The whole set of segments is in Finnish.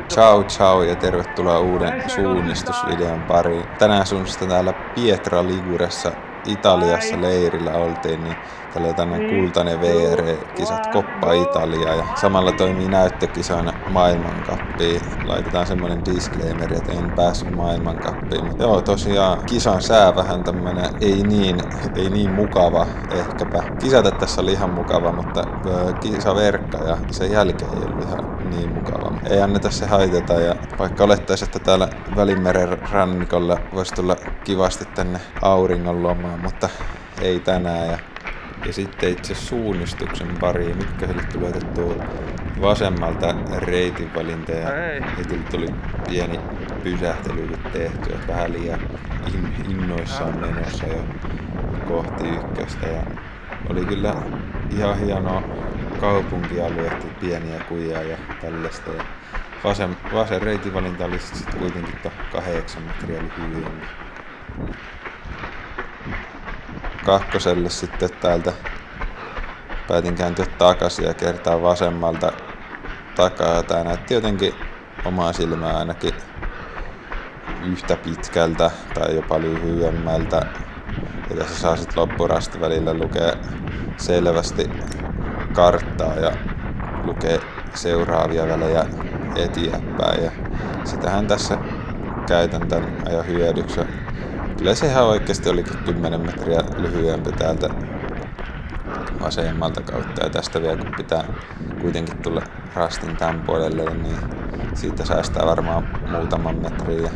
Ciao ciao ja tervetuloa uuden suunnistusvideon pariin. Tänään suunnistetaan täällä Pietra Liguressa Italiassa leirillä oltiin, niin täällä on tämmönen kultainen VR-kisat Coppa Italia ja samalla toimii näyttökisoina maailmankappiin. Laitetaan semmonen disclaimer, että en päässyt maailmankappiin. Mutta joo, tosiaan kisan sää vähän tämmönen ei niin mukava ehkäpä. Kisata tässä oli ihan mukava, mutta kisaverkka ja sen jälkeen ei ollut ihan niin mukava. Ei anneta se haitata ja vaikka olettaisi, että täällä Välimeren rannikolla voisi tulla kivasti tänne auringon lomaan, mutta ei tänään. Ja sitten itse suunnistuksen pariin, mitkä heille tuli otettua vasemmalta reitinvalinta ja heti tuli pieni pysähtely tehty, että vähän liian innoissaan menossa jo kohti ykköstä. Ja oli kyllä ihan hienoa kaupunkialuetta, pieniä kujia ja tällaista. Ja vasen reitinvalinta oli sitten kuitenkin 8 metriä lyhyempi. Kakkoselle sitten täältä päätin kääntyä takaisin ja kertaa vasemmalta takaa. Tää näytti jotenkin omaa silmää ainakin yhtä pitkältä tai jopa lyhyemmältä. Ja tässä saa sitten loppurasti välillä lukea selvästi karttaa ja lukee seuraavia välejä eteenpäin. Ja sitähän tässä käytän tän ajan hyödyksi. Kyllä se ihan oikeasti olikin 10 metriä lyhyempi täältä vasemmalta kautta. Ja tästä vielä kun pitää kuitenkin tulla rastin tämän puolelle, niin siitä säästää varmaan muutaman metrin. Ja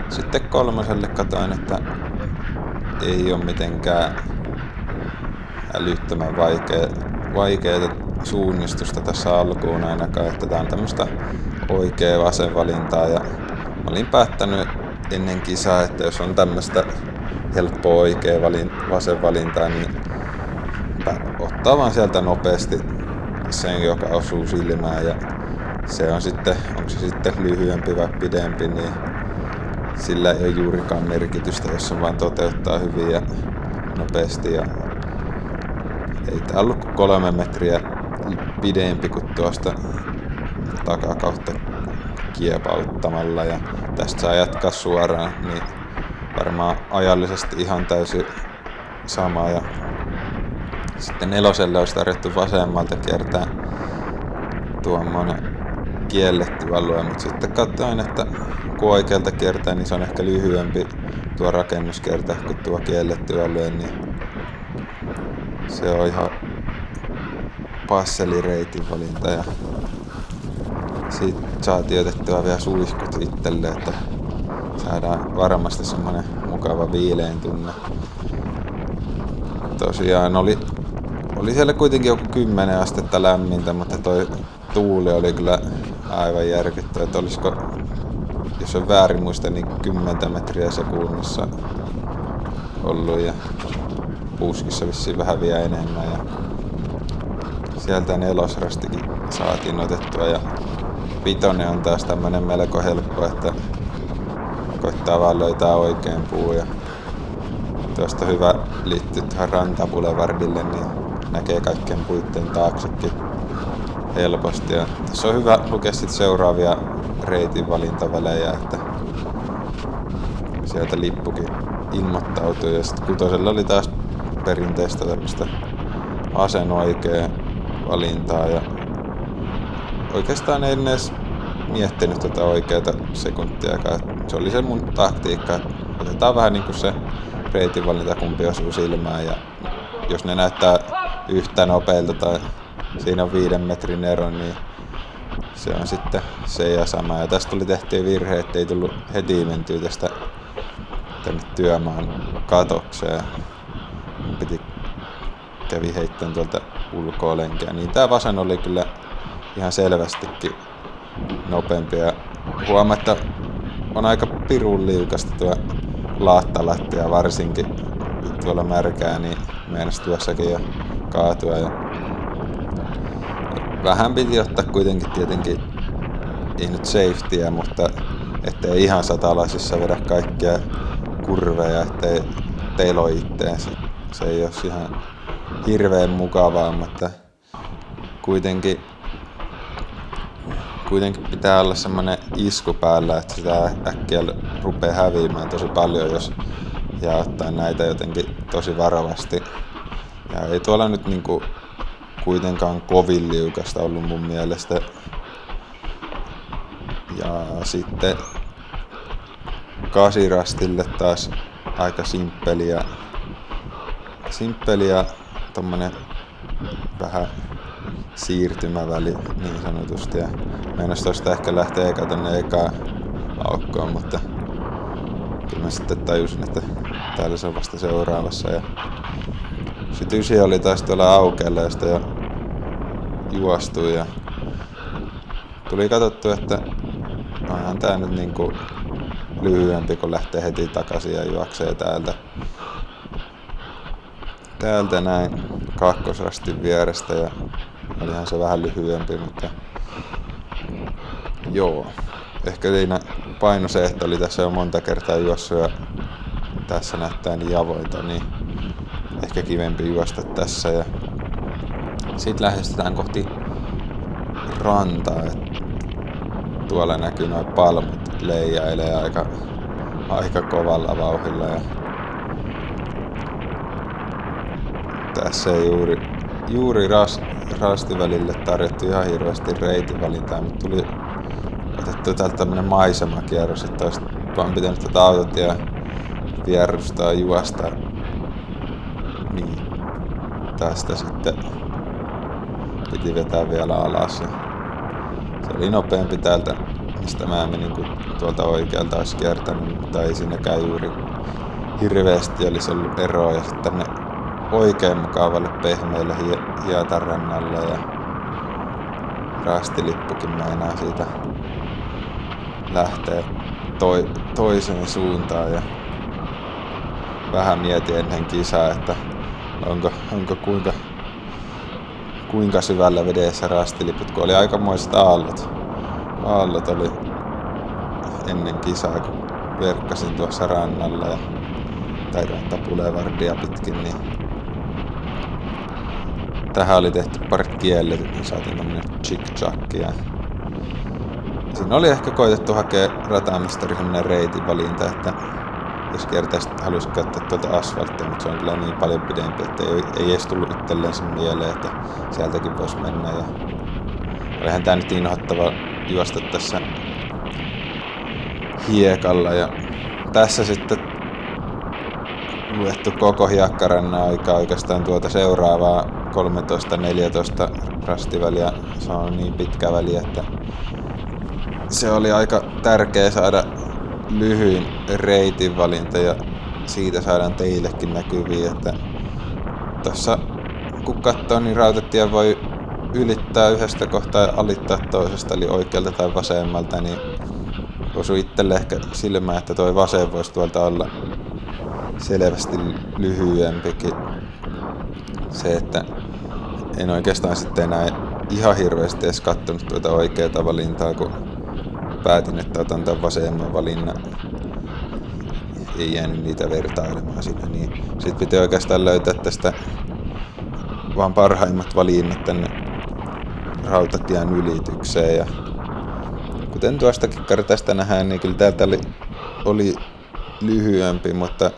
sitten kolmoselle katoin, että ei ole mitenkään älyttömän vaikeaa suunnistusta tässä alkuun ainakaan, että tää on tämmöstä oikea vasenvalintaa ja mä olin päättänyt ennen kisaa, että jos on tämmöstä helppoa oikea vasenvalintaa, niin ottaa vaan sieltä nopeasti sen, joka osuu silmään ja se on sitten, onko se sitten lyhyempi vai pidempi, niin sillä ei ole juurikaan merkitystä, jos se vaan toteuttaa hyvin ja nopeasti. Ja ei tää ollut 3 metriä pidempi kuin tuosta takakautta kiepauttamalla. Ja tästä saa jatkaa suoraan, niin varmaan ajallisesti ihan täysin sama. Ja sitten neloselle olisi tarjottu vasemmalta kiertää tuommoinen kielletty alue, mutta sitten katsoin, että kun oikealta kiertää, niin se on ehkä lyhyempi tuo rakennuskiertä kuin tuo kielletty alue, niin se on ihan passelireitin valinta ja siitä saatiin otettua vielä suihkut itselle, että saadaan varmasti semmonen mukava viilein tunne. Tosiaan oli siellä kuitenkin joku 10 astetta lämmintä, mutta toi tuuli oli kyllä aivan järkyttävä, että olisiko, jos on väärin muista, niin 10 metriä sekunnissa ollut ja puskissa vissiin vähän vielä enemmän ja sieltä nelosrastikin saatiin otettua ja vitonen on taas tämmönen melko helppo, että koittaa vaan löytää oikein puu ja tuosta hyvä liittyä tuohon Rantaboulevardille, niin näkee kaikkien puitten taaksekin helposti. Ja tässä on hyvä lukea sit seuraavia reitin valintavälejä, että sieltä lippukin ilmoittautuu. Ja sitten kutosella oli taas perinteistä tämmöistä vasen oikea valintaa ja oikeastaan en edes miettinyt tätä oikeata sekuntiakaan. Se oli se mun taktiikka, että otetaan vähän niinku se reitin valinta, kumpi osuu silmään ja jos ne näyttää yhtä nopeilta tai siinä on 5 metrin ero, niin se on sitten se ja sama. Ja tästä tuli tehtyä virhe, ettei tullut heti mentyä tästä tänne työmaan katokseen. Kävi heittämään tuolta ulkoa lenkeä. Niin tää vasen oli kyllä ihan selvästikin nopeampi ja huomaa, että on aika pirun liukasta tuo laattalattia varsinkin tuolla märkää, niin meinas tuossakin jo kaatua. Ja vähän piti ottaa kuitenkin tietenkin, ei nyt safetyä, mutta ettei ihan satalasissa vedä kaikkia kurveja, ettei teilo itteensä. Se ei olisi ihan hirveän mukavaa, mutta kuitenkin kuitenkin pitää olla semmonen isku päällä, että sitä äkkiä rupeaa häviämään tosi paljon, jos jää ottaa näitä jotenkin tosi varovasti. Ja ei tuolla nyt niinku kuitenkaan kovin liukasta ollut mun mielestä. Ja sitten kasirastille taas aika simppeliä tommonen vähän siirtymäväli niin sanotusti. Ja meinas tosta ehkä lähtee eka tonne ekaan aukkoon, mutta kyllä mä sitten tajusin, että täällä se on vasta seuraavassa. Ja sit ysi oli taas tuolla aukealla, josta jo juostui ja tuli katsottu, että onhan tää nyt niinku lyhyempi, kun lähtee heti takaisin ja juoksee täältä näin kakkosrastin vierestä ja olihan se vähän lyhyempi, mutta joo. Ehkä siinä paino se, että oli tässä jo monta kertaa juossut ja tässä näyttää niin avointa, niin ehkä kivempi juosta tässä. Ja sit lähestytään kohti rantaa. Tuolla näkyy noin palmut leijailee aika kovalla vauhdilla. Ja tässä ei juuri rastivälille tarjottu ihan hirveästi reitinvalintaa, mutta tuli otettu täältä tämmönen maisemakierros, että olisi vaan pitänyt tätä autotia vierustaa juosta. Niin tästä sitten piti vetää vielä alas. Ja se oli nopeampi täältä, mistä mä menin, kun tuolta oikealta olisi kiertänyt, mutta ei siinäkään juuri hirveästi olisi ollut eroa. Ja sitten tänne oikein mukavalle pehmeälle hietarannalle ja rastilippukin meinaa siitä lähteä toiseen suuntaan. Ja vähän mietin ennen kisaa, että onko kuinka syvällä vedessä rastiliput, kun oli aikamoiset aallot oli ennen kisaa, kun verkkasin tuossa rannalla tai rantapulevardia pitkin, niin tähän oli tehty parit kielletyt, niin saatiin tämmönen chick-chack. Ja siinä oli ehkä koitettu hakea ratamestari semmonen reitinvalinta, että jos kiertäisi, haluaisi käyttää tuolta asfalttia, mutta se on kyllä niin paljon pidempi, että ei edes tullut itselleen sen mieleen, että sieltäkin voisi mennä. Ja olihan tää nyt inhottava juosta tässä hiekalla. Ja tässä sitten luettu koko hiekkarannan aikaa oikeastaan tuota seuraavaa 13-14 rastiväliä. Se on niin pitkä väli, että se oli aika tärkeä saada lyhyin reitinvalinta ja siitä saadaan teillekin näkyviä, että tossa kun katsoo, niin rautatie voi ylittää yhdestä kohtaa ja alittaa toisesta, eli oikealta tai vasemmalta, niin osui itselle ehkä silmään, että toi vasen voisi tuolta olla selvästi lyhyempikin. Se, että en oikeastaan sitten enää ihan hirveästi edes kattonut tuota oikeaa valintaa, kun päätin, että otan tämän vasemman valinnan. Ei jäänyt niitä vertailemaan siinä, niin sit piti oikeastaan löytää tästä vaan parhaimmat valinnat tänne rautatien ylitykseen. Ja kuten tuostakin kartasta nähdään, niin kyllä täältä oli lyhyempi, mutta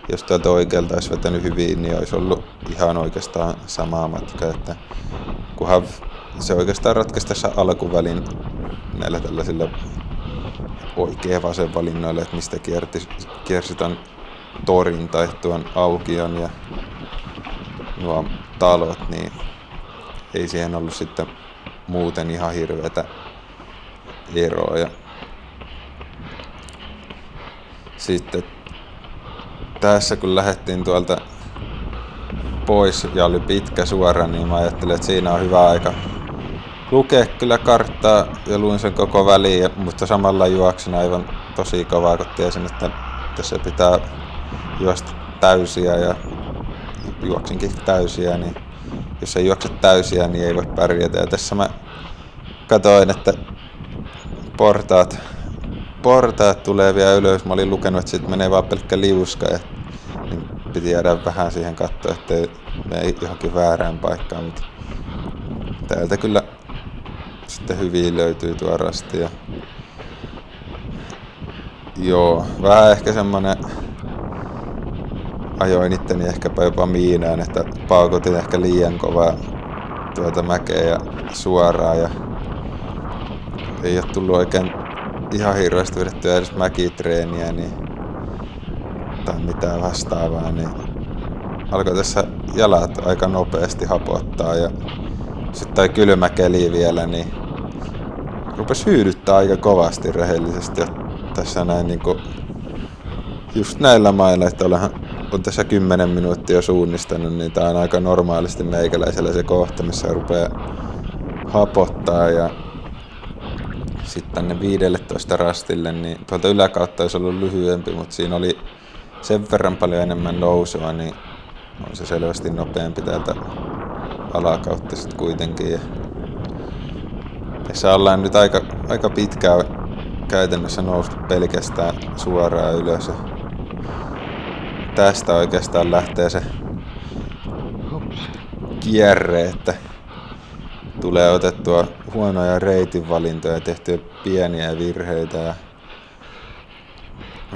jos tuolta oikealta olisi vetänyt hyvin, niin olisi ollut ihan oikeastaan sama matka. Että kunhan se oikeastaan ratkaisi tässä alkuvälin näillä tällaisilla oikea vasen valinnoilla, että mistä kiersi ton torin tai tuon aukion ja nuo talot, niin ei siihen ollut sitten muuten ihan hirveätä eroa. Ja sitten tässä kun lähdettiin tuolta pois ja oli pitkä suora, niin mä ajattelin, että siinä on hyvä aika lukea kyllä karttaa ja luin sen koko väliin, mutta samalla juoksin aivan tosi kovaa, kun tiesin, että tässä pitää juosta täysiä ja juoksinkin täysiä, niin jos ei juokse täysiä, niin ei voi pärjätä. Ja tässä mä katsoin, että portaat tulee vielä ylös. Mä olin lukenut, että sit menee vaan pelkkä liuska, niin piti jäädä vähän siihen katsoa, ettei mene johonkin väärään paikkaan. Mutta täältä kyllä sitten hyvin löytyy tuo rasti. Ja joo, vähän ehkä semmonen ajoin itteni ehkäpä jopa miinään, että paukutin ehkä liian kovaa tuota mäkeä ja suoraan ja ei oo tullut oikein ihan hirveästi vedettyä edes mäkitreeniä tai mitään vastaavaa, niin alkoi tässä jalat aika nopeasti hapottaa ja sitten toi kylmä keli vielä, niin rupesi hyydyttää aika kovasti rehellisesti. Ja tässä näin niinku just näillä mailla, että on tässä 10 minuuttia jo suunnistanut, niin tää on aika normaalisti meikäläisellä se kohta, missä rupeaa hapottaa. Ja sitten tänne 15 rastille, niin tuolta yläkautta olisi ollut lyhyempi, mutta siinä oli sen verran paljon enemmän nousua, niin on se selvästi nopeampi täältä alakautta sitten kuitenkin. Ja tässä ollaan nyt aika pitkään käytännössä noustu pelkästään suoraan ylös. Ja tästä oikeastaan lähtee se kierre, että tulee otettua huonoja reitinvalintoja ja tehtyä pieniä virheitä ja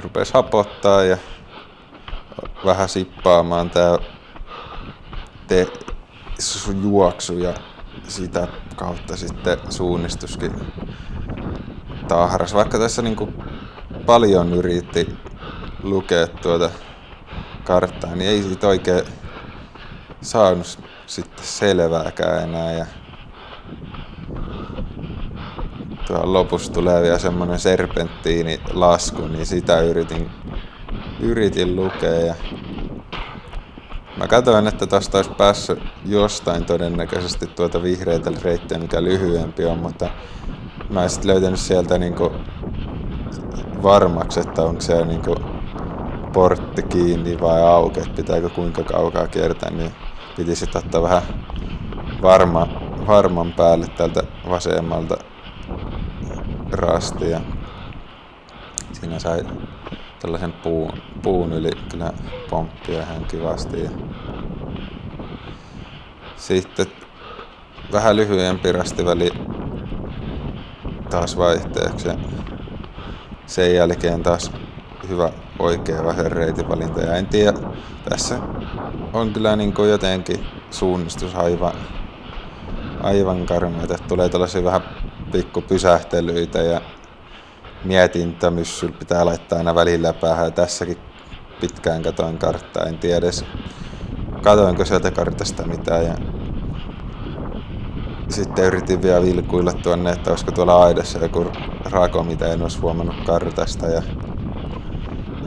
rupesi hapottaa ja vähän sippaamaan tää juoksu ja sitä kautta sitten suunnistuskin tahras. Vaikka tässä niinku paljon yritti lukea tuota karttaa, niin ei siitä oikein saanut sitten selvääkään enää. Ja tuohon lopussa tulee vielä semmonen serpenttiinilasku, niin sitä yritin lukea. Ja mä katsoin, että tosta olisi päässyt jostain todennäköisesti tuota vihreitä reittiä, mikä lyhyempi on, mutta mä en sit löytänyt sieltä niinku varmaksi, että onko se niinku portti kiinni vai auki, että pitääkö kuinka kaukaa kiertää, niin piti sit ottaa vähän varman päälle täältä vasemmalta rasti ja siinä sai tällaisen puun yli kyllä pomppia ihan kivasti. Ja sitten vähän lyhyempi rastiväli taas vaihteeksi ja sen jälkeen taas hyvä oikea vasen reitinvalinta. Ja en tiedä, tässä on kyllä niin kuin jotenkin suunnistus aivan karmeita. Tulee tällaisia vähän pikkupysähtelyitä ja mietintämyssyllä pitää laittaa aina välillä päähän. Ja tässäkin pitkään katoin karttaa, en tiedä edes katoinko sieltä kartasta mitään. Ja sitten yritin vielä vilkuilla tuonne, että olisiko tuolla aidassa joku rako, mitä en olisi huomannut kartasta. Ja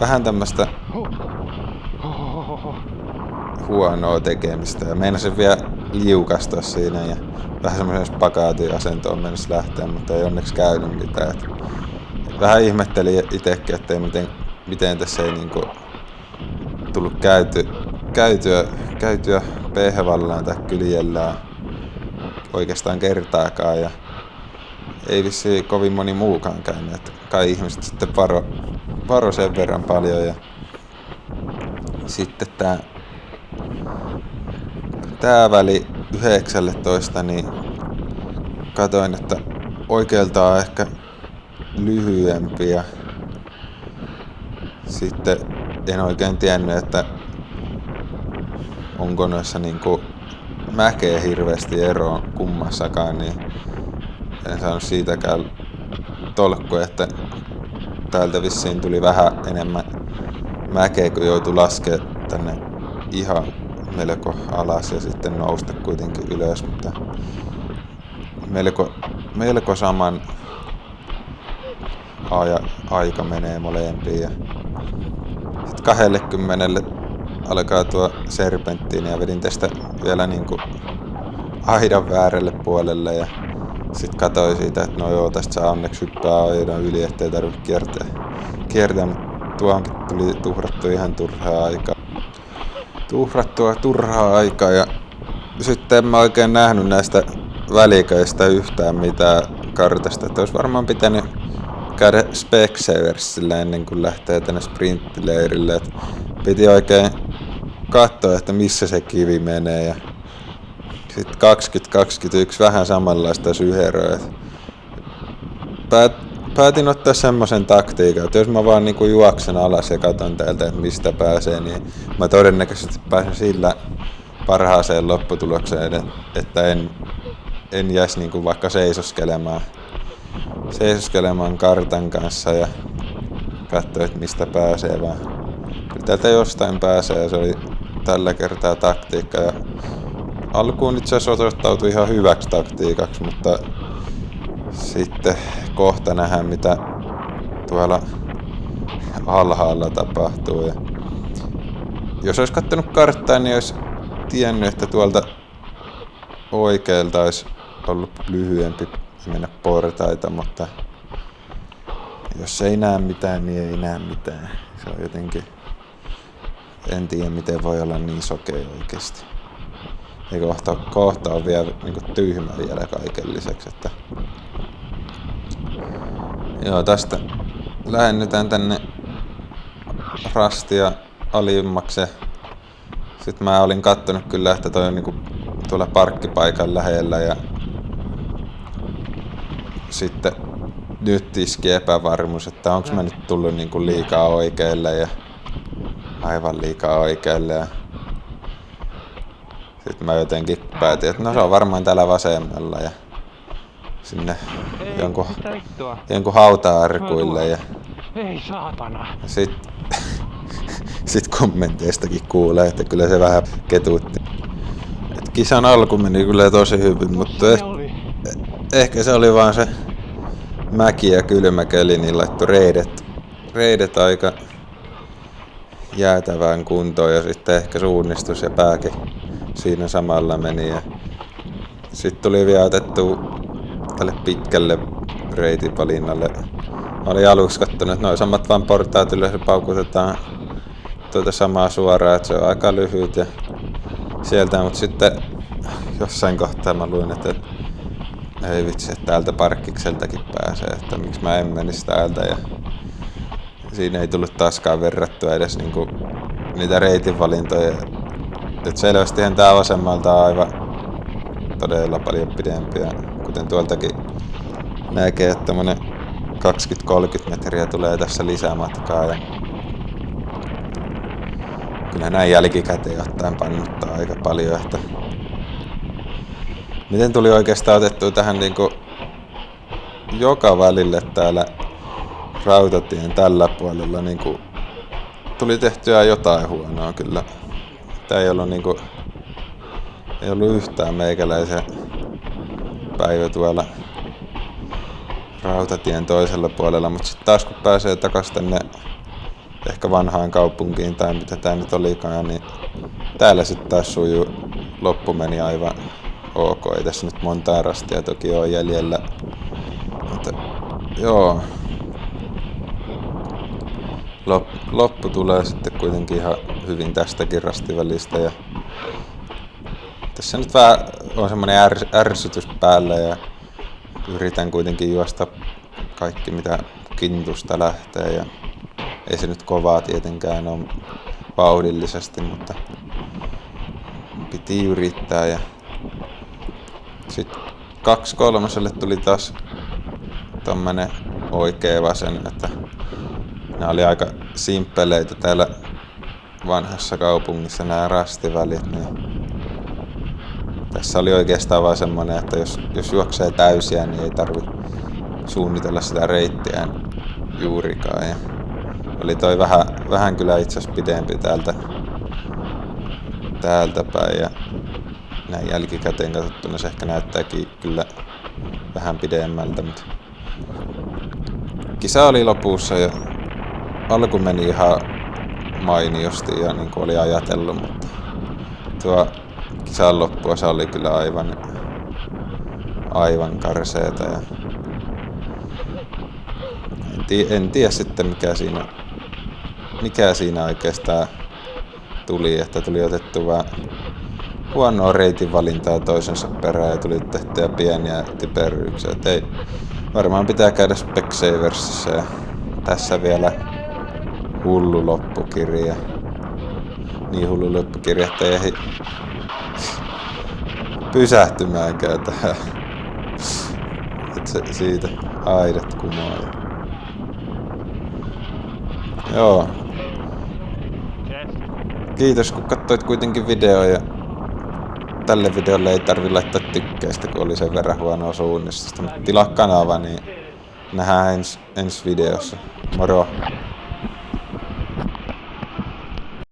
vähän tämmöistä huonoa tekemistä. Ja meinasin vielä liukastua siinä ja vähän semmoisen spagaatiasentoon mennessä lähteä, mutta ei onneksi käynyt mitään. Et vähän ihmettelin itsekin, että miten tässä ei niinku tullut käytyä pehvallaan tai kyljellään oikeastaan kertaakaan. Ja ei vissiin kovin moni muukaan käynyt. Et kai ihmiset sitten varo sen verran paljon. Ja sitten tää väli 19, niin katoin, että oikealta on ehkä lyhyempi ja sitten en oikein tiennyt, että onko noissa niinku mäkeä hirveästi eroa kummassakaan, niin en saanut siitäkään tolkkua, että täältä vissiin tuli vähän enemmän mäkeä, kun joutui laskemaan tänne ihan melko alas ja sitten nousta kuitenkin ylös, mutta melko saman aika menee molempiin. Ja sitten 20 alkaa tuo serpenttiini ja vedin tästä vielä niinku aidan väärälle puolelle ja sitten katsoin siitä, että no joo, tästä saa onneksi hyppää aidan yli, ettei tarvitse kiertää, mutta tuohonkin tuli tuhrattua ihan turhaa aikaa ja sitten en mä oikein nähnyt näistä väliköistä yhtään mitään kartasta, että olisi varmaan pitänyt käydä Specsaversillä ennen kuin lähtee tänne sprinttileirille, että piti oikein katsoa, että missä se kivi menee ja sitten 2021 vähän samanlaista syheröä, päätin ottaa semmoisen taktiikan, että jos mä vaan niinku juoksen alas ja katon täältä, että mistä pääsee, niin mä todennäköisesti pääsen sillä parhaaseen lopputulokseen, että en jäisi niinku vaikka seisoskelemaan kartan kanssa ja katsoa, että mistä pääsee, vaan kyllä täältä jostain pääsee, ja se oli tällä kertaa taktiikka. Ja alkuun itse asiassa osoittautui ihan hyväksi taktiikaksi, mutta sitten kohta nähdään, mitä tuolla alhaalla tapahtuu. Ja jos olisi katsonut karttaa, niin olisi tiennyt, että tuolta oikealta olisi ollut lyhyempi mennä portaita, mutta jos ei näe mitään, niin ei näe mitään. Se on jotenkin, en tiedä miten voi olla niin sokea oikeesti. Ja kohta on vielä niinku tyhmä vielä kaiken lisäksi, että joo, tästä lähennytään tänne rastia alimmaksi. Sitten mä olin kattonut kyllä, että toi on niinku tuolla parkkipaikan lähellä, ja sitten nyt iski epävarmuus, että onko mä nyt tullut niinku liikaa oikealle ja aivan liikaa oikealle. Ja sitten mä jotenkin päätin, että no se on varmaan täällä vasemmalla ja sinne jonkun hauta-arkuille. Ja Ei saatana. Sit kommenteistakin kuulee, että kyllä se vähän ketutti. Et kisan alku meni kyllä tosi hyvin, mutta ehkä se oli vaan se mäki ja kylmä keli, niin laittoi reidet aika jäätävään kuntoon, ja sitten ehkä suunnistus ja pääkin siinä samalla meni. Ja sitten tuli vielä otettu tälle pitkälle reitinvalinnalle. Mä olin aluksi kattonut, että noin samat vaan portaat ylös ja paukutetaan tuota samaa suoraan, että se on aika lyhyt ja sieltä, mutta sitten jossain kohtaa mä luin, että ei vitsi, että täältä parkkikseltakin pääsee, että miksi mä en menisi täältä, ja siinä ei tullut taaskaan verrattua edes niinku niitä reitinvalintoja. Et selvästihän tää vasemmalta on aivan todella paljon pidempiä, kuten tuoltakin näkee, että tämmönen 20-30 metriä tulee tässä lisämatkaa, ja kyllä näin jälkikäteen ottaen pannuttaa aika paljon, että miten tuli oikeastaan otettua tähän niinku joka välille täällä rautatien tällä puolella niinku tuli tehtyä jotain huonoa kyllä. Tää ei ollut yhtään meikäläisen päivä tuolla rautatien toisella puolella, mutta sitten taas kun pääsee takas tänne ehkä vanhaan kaupunkiin tai mitä tää nyt olikaan, niin täällä sitten taas sujuu, loppu meni aivan ok. Ei tässä nyt montaa rastia toki ole jäljellä, mutta joo, loppu tulee sitten kuitenkin ihan hyvin tästäkin rastivälistä, ja tässä nyt vähän on semmoinen ärsytys päällä ja yritän kuitenkin juosta kaikki mitä kintusta lähtee, ja ei se nyt kovaa tietenkään ole vauhdillisesti, mutta piti yrittää. Ja sitten 2/3 tuli taas tommonen oikea vasen, että nämä oli aika simppeleitä täällä vanhassa kaupungissa nämä rastivälit, niin tässä oli oikeastaan vaan semmonen, että jos juoksee täysiä, niin ei tarvi suunnitella sitä reittiä juurikaan. Ja oli toi vähän kyllä itse asiassa pidempi täältä päin, ja näin jälkikäteen katsottuna se ehkä näyttääkin kyllä vähän pidemmältä, mutta kisa oli lopussa ja alku meni ihan mainiosti ja niin kuin oli ajatellut, mutta tuo kisan loppuosa oli kyllä aivan karseeta, ja en tiedä sitten mikä siinä oikeastaan tuli, että tuli otettu vaan huonoa reitinvalintaa toisensa perään ja tuli tehtyä pieniä typeryyksiä. Ei, varmaan pitää käydä Specsaversissa, ja tässä vielä hullu loppukirja. Niin hullu loppukirja, että ei ehdi pysähtymäänkään tähän. Et siitä aidat kumoon. Joo. Kiitos kun katsoit kuitenkin video ja tälle videolle ei tarvi laittaa tykkäistä, kun oli sen verran huonoa suunnistusta. Mutta tilaa kanava, niin nähdään ensi videossa. Moro!